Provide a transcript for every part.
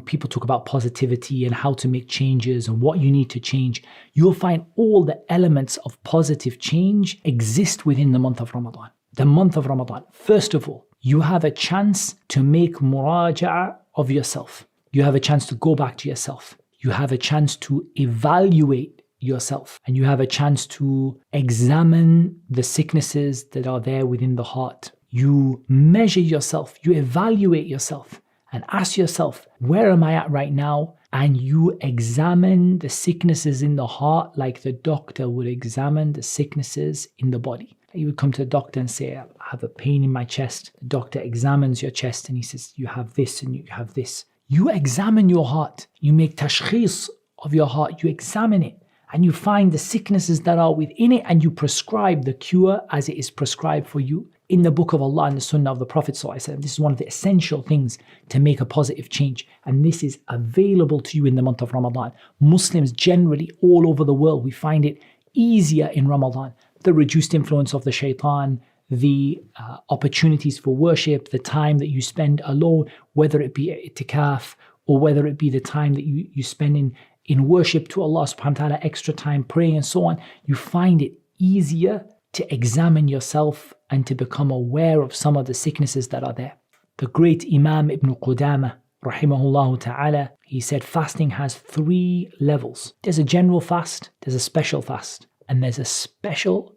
people talk about positivity and how to make changes and what you need to change, you'll find all the elements of positive change exist within the month of Ramadan. The month of Ramadan, first of all, you have a chance to make muraja'a of yourself. You have a chance to go back to yourself. You have a chance to evaluate yourself. And you have a chance to examine the sicknesses that are there within the heart. You measure yourself. You evaluate yourself and ask yourself, where am I at right now? And you examine the sicknesses in the heart like the doctor would examine the sicknesses in the body. You would come to the doctor and say, I have a pain in my chest. The doctor examines your chest and he says, you have this and you have this. You examine your heart. You make tashkhis of your heart. You examine it and you find the sicknesses that are within it and you prescribe the cure as it is prescribed for you in the book of Allah and the Sunnah of the Prophet ﷺ. This is one of the essential things to make a positive change. And this is available to you in the month of Ramadan. Muslims generally all over the world, we find it easier in Ramadan. The reduced influence of the shaitan, the opportunities for worship, the time that you spend alone, whether it be itikaf or whether it be the time that you spend in worship to Allah subhanahu wa ta'ala, extra time praying and so on, you find it easier to examine yourself and to become aware of some of the sicknesses that are there. The great Imam Ibn Qudamah, rahimahullah ta'ala, he said fasting has 3 levels. There's a general fast, there's a special fast, and there's a special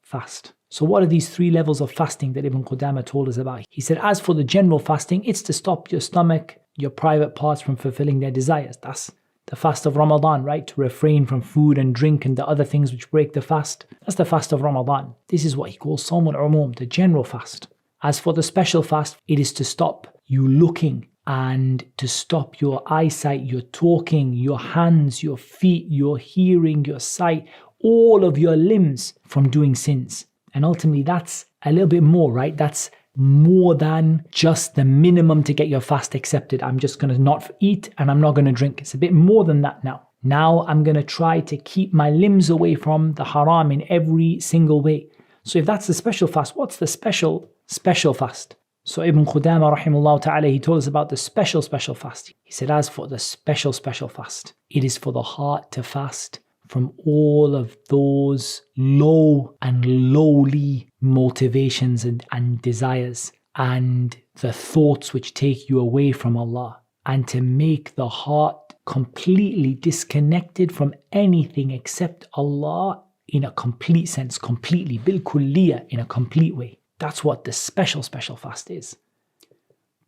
fast. So what are these 3 levels of fasting that Ibn Qudamah told us about? He said, as for the general fasting, it's to stop your stomach, your private parts from fulfilling their desires. That's the fast of Ramadan, right? To refrain from food and drink and the other things which break the fast. That's the fast of Ramadan. This is what he calls Sawm al-Umum, the general fast. As for the special fast, it is to stop you looking and to stop your eyesight, your talking, your hands, your feet, your hearing, your sight, all of your limbs from doing sins. And ultimately that's a little bit more, right? That's more than just the minimum to get your fast accepted. I'm just going to not eat and I'm not going to drink. It's a bit more than that now. Now I'm going to try to keep my limbs away from the haram in every single way. So if that's the special fast, what's the special fast? So Ibn Qudamah rahimahullah ta'ala, he told us about the special fast. He said, as for the special fast, it is for the heart to fast from all of those low and lowly motivations and desires and the thoughts which take you away from Allah, and to make the heart completely disconnected from anything except Allah in a complete sense, completely, bil kulliyah, in a complete way. That's what the special fast is.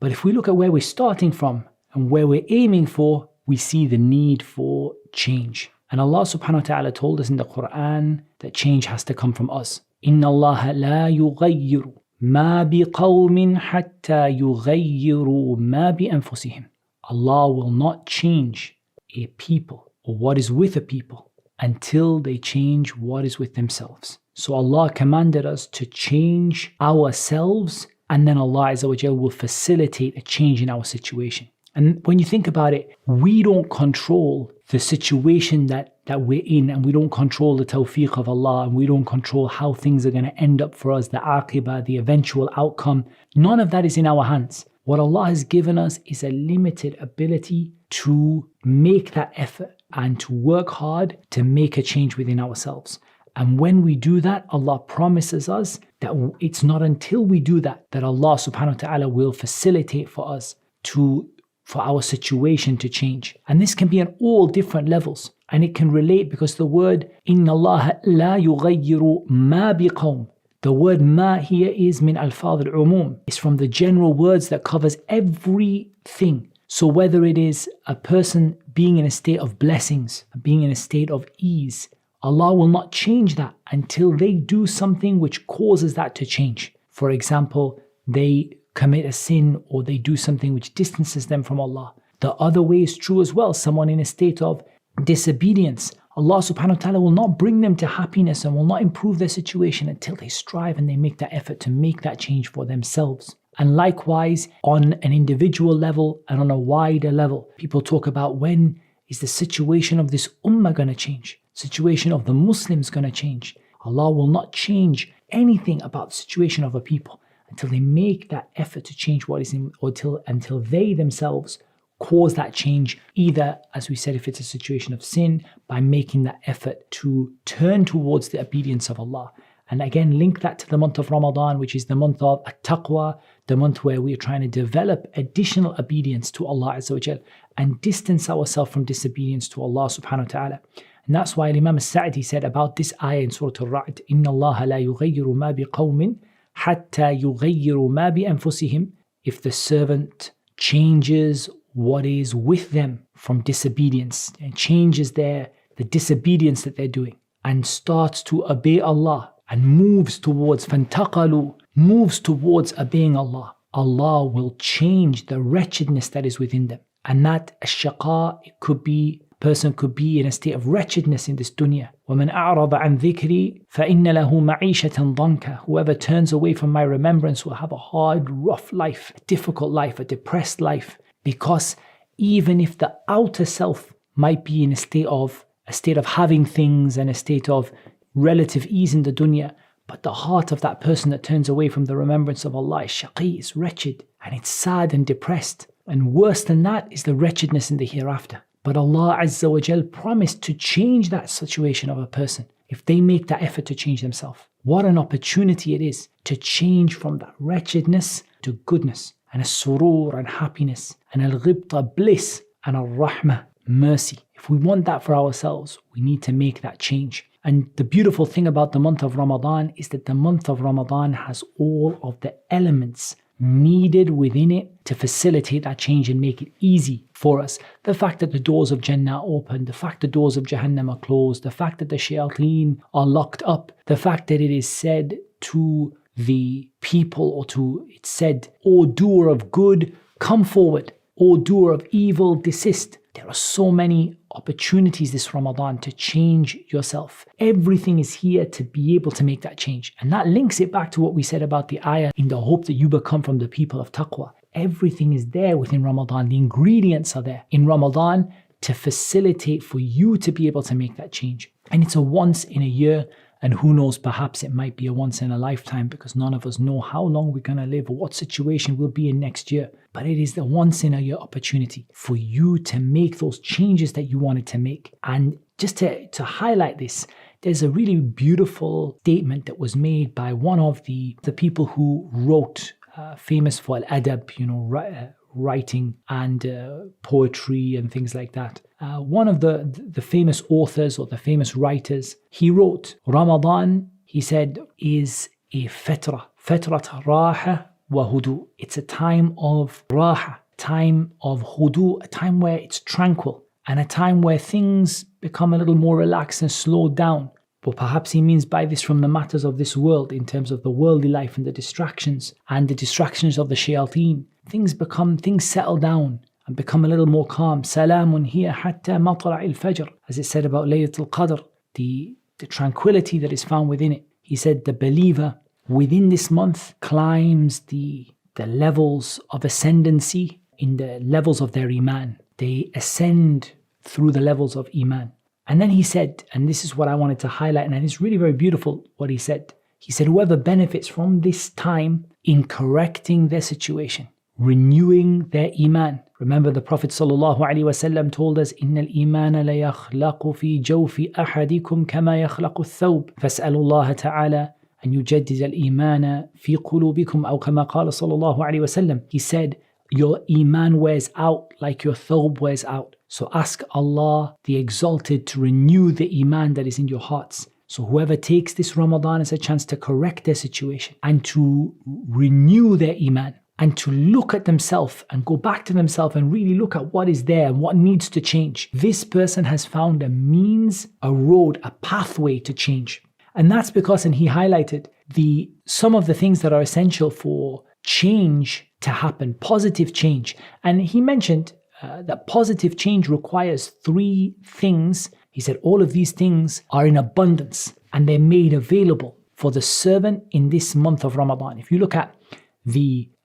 But if we look at where we're starting from and where we're aiming for, we see the need for change. And Allah subhanahu wa ta'ala told us in the Quran that change has to come from us. إِنَّ اللَّهَ لَا يُغَيِّرُ مَا بِقَوْمٍ حَتَّى يُغَيِّرُوا مَا بِأَنفُسِهِمْ. Allah will not change a people or what is with a people until they change what is with themselves. So Allah commanded us to change ourselves, and then Allah Azza wa Jal will facilitate a change in our situation. And when you think about it, we don't control the situation that we're in, and we don't control the tawfiq of Allah, and we don't control how things are going to end up for us, the aqibah, the eventual outcome. None of that is in our hands. What Allah has given us is a limited ability to make that effort and to work hard to make a change within ourselves. And when we do that, Allah promises us that it's not until we do that Allah subhanahu wa ta'ala will facilitate for us for our situation to change. And this can be on all different levels. And it can relate because the word إِنَّ اللَّهَ لَا يُغَيِّرُ مَا بِقَوْمٍ. The word ma here is min alfadh al-umum. It's from the general words that covers everything. So whether it is a person being in a state of blessings, being in a state of ease, Allah will not change that until they do something which causes that to change. For example, they commit a sin or they do something which distances them from Allah. The other way is true as well. Someone in a state of disobedience, Allah subhanahu wa ta'ala will not bring them to happiness and will not improve their situation until they strive and they make that effort to make that change for themselves. And likewise, on an individual level and on a wider level, people talk about when is the situation of this ummah going to change? Situation of the Muslims going to change? Allah will not change anything about the situation of a people until they make that effort to change what is in, or until they themselves cause that change, either, as we said, if it's a situation of sin, by making that effort to turn towards the obedience of Allah. And again, link that to the month of Ramadan, which is the month of at-taqwa, the month where we are trying to develop additional obedience to Allah Azza wa Jal and distance ourselves from disobedience to Allah subhanahu wa ta'ala. And that's why Imam al-Sa'di said about this ayah in Surah Al-Ra'd, إِنَّ اللَّهَ لَا يُغَيِّرُ مَا بِقَوْمٍ حَتَّى يُغَيِّرُ مَا بِأَنفُسِهِمْ. If the servant changes what is with them from disobedience and changes the disobedience that they're doing and starts to obey Allah and moves towards fantaqalu, moves towards obeying Allah, Allah will change the wretchedness that is within them. And that ash-shaqa, it could be, person could be in a state of wretchedness in this dunya. وَمَنْ أَعْرَضَ عَنْ ذِكْرِي فَإِنَّ لَهُ مَعِيشَةً ضَنْكَ. Whoever turns away from my remembrance will have a hard, rough life, a difficult life, a depressed life. Because even if the outer self might be in a state of having things and a state of relative ease in the dunya, but the heart of that person that turns away from the remembrance of Allah is shaqi, is wretched, and it's sad and depressed. And worse than that is the wretchedness in the hereafter. But Allah Azza wa Jal promised to change that situation of a person if they make that effort to change themselves. What an opportunity it is to change from that wretchedness to goodness, and a surur and happiness, and al-ghibta bliss, and al-rahmah mercy. If we want that for ourselves, we need to make that change. And the beautiful thing about the month of Ramadan is that the month of Ramadan has all of the elements needed within it to facilitate that change and make it easy for us. The fact that the doors of Jannah are open, the fact the doors of Jahannam are closed, the fact that the shayateen are locked up, the fact that it is said to the people, or it's said, O doer of good, come forward. O doer of evil, desist. There are so many opportunities this Ramadan to change yourself. Everything is here to be able to make that change. And that links it back to what we said about the ayah, in the hope that you become from the people of taqwa. Everything is there within Ramadan. The ingredients are there in Ramadan to facilitate for you to be able to make that change. And it's a once in a year. And who knows, perhaps it might be a once in a lifetime, because none of us know how long we're going to live or what situation we'll be in next year. But it is the once in a year opportunity for you to make those changes that you wanted to make. And just to highlight this, there's a really beautiful statement that was made by one of the people who wrote, famous for al-adab, writing and poetry and things like that. One of the famous authors or the famous writers, he wrote, Ramadan, he said, is a fatra raha wa hudu. It's a time of raha, time of hudu, a time where it's tranquil, and a time where things become a little more relaxed and slowed down. But perhaps he means by this from the matters of this world, in terms of the worldly life and the distractions of the shayateen. Things settle down and become a little more calm. Salamun hiya hatta matla'il fajr. As it said about Laylatul Qadr, the tranquility that is found within it. He said the believer within this month climbs the levels of ascendancy in the levels of their iman. They ascend through the levels of iman. And then he said, and this is what I wanted to highlight, and it's really very beautiful what he said. He said, whoever benefits from this time in correcting their situation, renewing their iman. Remember, the Prophet ﷺ told us, إِنَّ الْإِيمَانَ لَيَخْلَقُ فِي جَوْفِ أَحَدِكُمْ كَمَا يَخْلَقُ الثَّوْبِ فَاسْأَلُوا اللَّهَ تَعَالَى أَنْ يُجَدِّدَ الْإِيمَانَ فِي قُلُوبِكُمْ أو كما قال صلى الله عليه وسلم. He said, your iman wears out like your thawb wears out. So ask Allah, the Exalted, to renew the iman that is in your hearts. So whoever takes this Ramadan as a chance to correct their situation and to renew their iman, and to look at themselves and go back to themselves and really look at what is there and what needs to change, this person has found a means, a road, a pathway to change. And that's because, and he highlighted some of the things that are essential for change to happen, positive change. And he mentioned that positive change requires 3 things. He said all of these things are in abundance and they're made available for the servant in this month of Ramadan. If you look at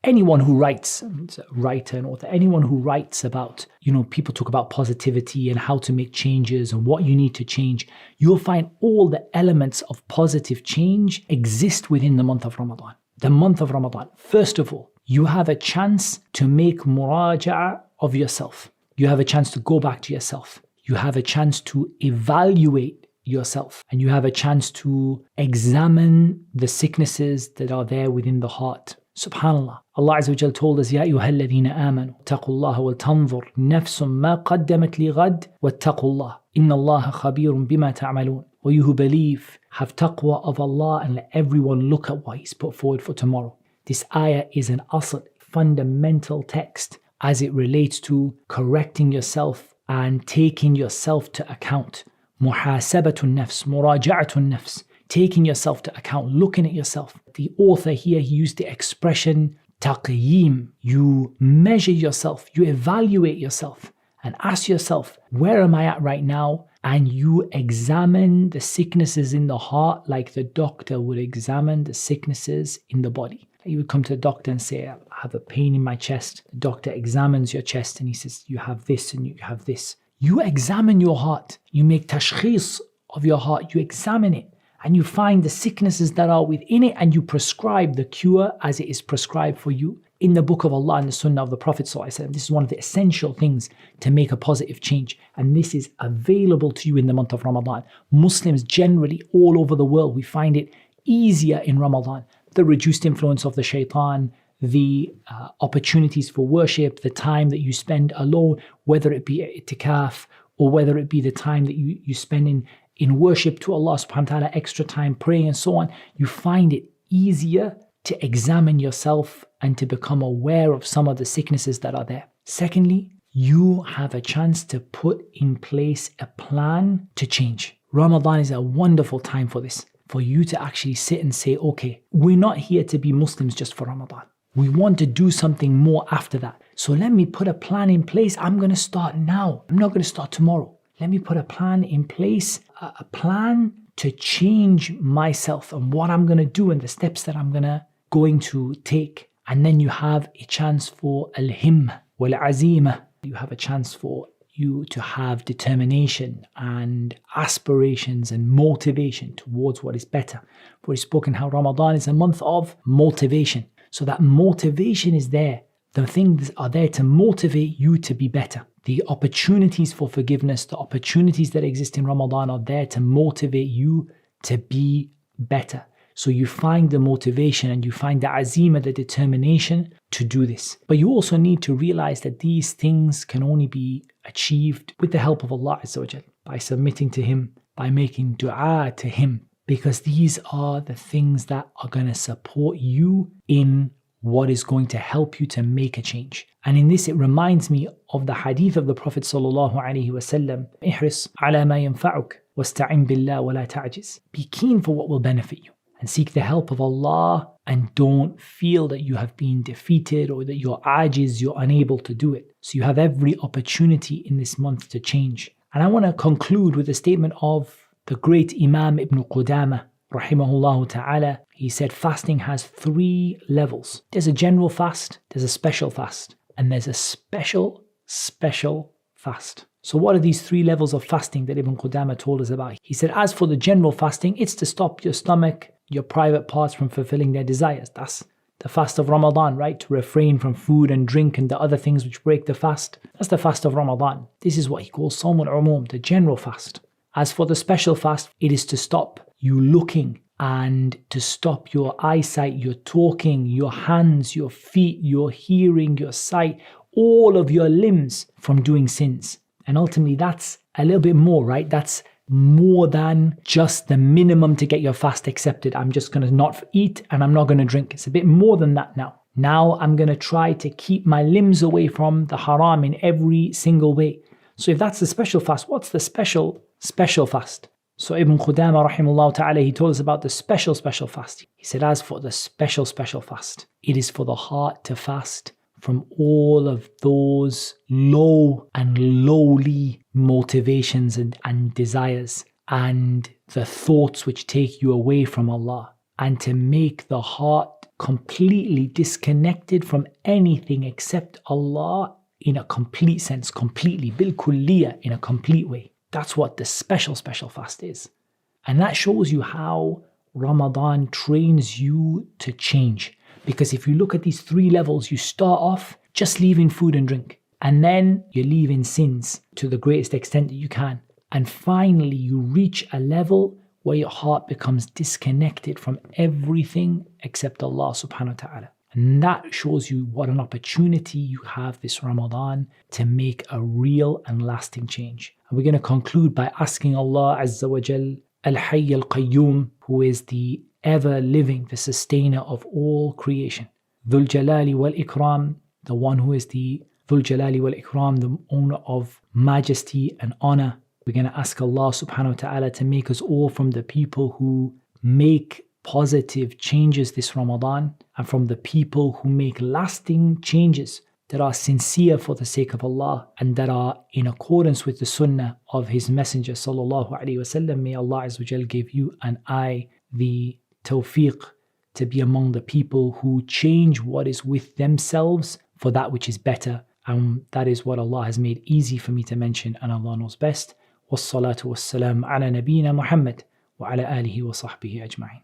anyone who writes, a writer, an author, anyone who writes about, people talk about positivity and how to make changes and what you need to change, you'll find all the elements of positive change exist within the month of Ramadan. the month of Ramadan, first of all, you have a chance to make muraja'a of yourself. You have a chance to go back to yourself. You have a chance to evaluate yourself. And you have a chance to examine the sicknesses that are there within the heart. Subhanallah. Allah Azza wa Jal told us, Ya ayyuha alladhina amanu, taqullaha wal tanzur, nafsum ma qaddamat li ghad, wattaqullah. Inna Allaha khabirun bima ta'malun. O you who believe, have taqwa of Allah and let everyone look at what He's put forward for tomorrow. This ayah is an asl, fundamental text as it relates to correcting yourself and taking yourself to account. Muhasabatun nafs, muraja'atun nafs. Taking yourself to account, looking at yourself. The author here, he used the expression taqyim. You measure yourself, you evaluate yourself and ask yourself, where am I at right now? And you examine the sicknesses in the heart like the doctor would examine the sicknesses in the body. You would come to the doctor and say, I have a pain in my chest. The doctor examines your chest and he says, you have this and you have this. You examine your heart. You make tashkhis of your heart. You examine it and you find the sicknesses that are within it and you prescribe the cure as it is prescribed for you in the book of Allah and the Sunnah of the Prophet ﷺ. This is one of the essential things to make a positive change. And this is available to you in the month of Ramadan. Muslims generally all over the world, we find it easier in Ramadan. The reduced influence of the shaitan, the opportunities for worship, the time that you spend alone, whether it be itikaf or whether it be the time that you spend in worship to Allah subhanahu wa ta'ala, extra time praying and so on, you find it easier to examine yourself and to become aware of some of the sicknesses that are there. Secondly, you have a chance to put in place a plan to change. Ramadan is a wonderful time for this. For you to actually sit and say, okay, we're not here to be Muslims just for Ramadan. We want to do something more after that. So let me put a plan in place. I'm going to start now. I'm not going to start tomorrow. Let me put a plan in place, a plan to change myself and what I'm going to do and the steps that I'm going to take. And then you have a chance for al-himma wal-azima. You have a chance for you to have determination and aspirations and motivation towards what is better. For we've spoken how Ramadan is a month of motivation. So that motivation is there. The things are there to motivate you to be better. The opportunities for forgiveness, the opportunities that exist in Ramadan are there to motivate you to be better. So you find the motivation and you find the azima, the determination to do this. But you also need to realize that these things can only be achieved with the help of Allah Azza wa Jal, by submitting to Him, by making dua to Him, because these are the things that are going to support you in what is going to help you to make a change. And in this, it reminds me of the hadith of the Prophet sallallahu alaihi wasallam, ihris ala ma yanfa'uk wasta'in billah wa la ta'jiz. Be keen for what will benefit you and seek the help of Allah, and don't feel that you have been defeated or that you're ajiz, you're unable to do it. So you have every opportunity in this month to change. And I want to conclude with a statement of the great Imam Ibn Qudamah, rahimahullah ta'ala. He said fasting has 3 levels. There's a general fast, there's a special fast, and there's a special fast. So what are these 3 levels of fasting that Ibn Qudamah told us about? He said, as for the general fasting, it's to stop your stomach, your private parts from fulfilling their desires. That's the fast of Ramadan, right? To refrain from food and drink and the other things which break the fast. That's the fast of Ramadan. This is what he calls Sawm al-Umum, the general fast. As for the special fast, it is to stop you looking and to stop your eyesight, your talking, your hands, your feet, your hearing, your sight, all of your limbs from doing sins. And ultimately that's a little bit more, right? That's more than just the minimum to get your fast accepted. I'm just going to not eat and I'm not going to drink. It's a bit more than that now. Now I'm going to try to keep my limbs away from the haram in every single way. So if that's the special fast, what's the special fast? So Ibn Qudamah rahimahullah ta'ala, he told us about the special fast. He said, as for the special fast, it is for the heart to fast from all of those low and lowly motivations and desires and the thoughts which take you away from Allah, and to make the heart completely disconnected from anything except Allah in a complete sense, completely, bil kulliyah, in a complete way. That's what the special fast is. And that shows you how Ramadan trains you to change. Because if you look at these 3 levels, you start off just leaving food and drink. And then you're leaving sins to the greatest extent that you can. And finally, you reach a level where your heart becomes disconnected from everything except Allah subhanahu wa ta'ala. And that shows you what an opportunity you have this Ramadan to make a real and lasting change. And we're going to conclude by asking Allah Azza wa Jal, Al-Hayy Al-Qayyum, who is the ever-living, the sustainer of all creation. Dhul Jalali wal Ikram, the one who is the Dhul Jalali wal Ikram, the owner of majesty and honor. We're going to ask Allah subhanahu wa ta'ala to make us all from the people who make positive changes this Ramadan, and from the people who make lasting changes that are sincere for the sake of Allah and that are in accordance with the Sunnah of His Messenger sallallahu alaihi wasallam. May Allah Azza wa Jal give you and I the tawfiq to be among the people who change what is with themselves for that which is better. And that is what Allah has made easy for me to mention, and Allah knows best. Wassalatu wassalam ala nabiyyina Muhammad wa ala alihi wa sahbihi ajma'in.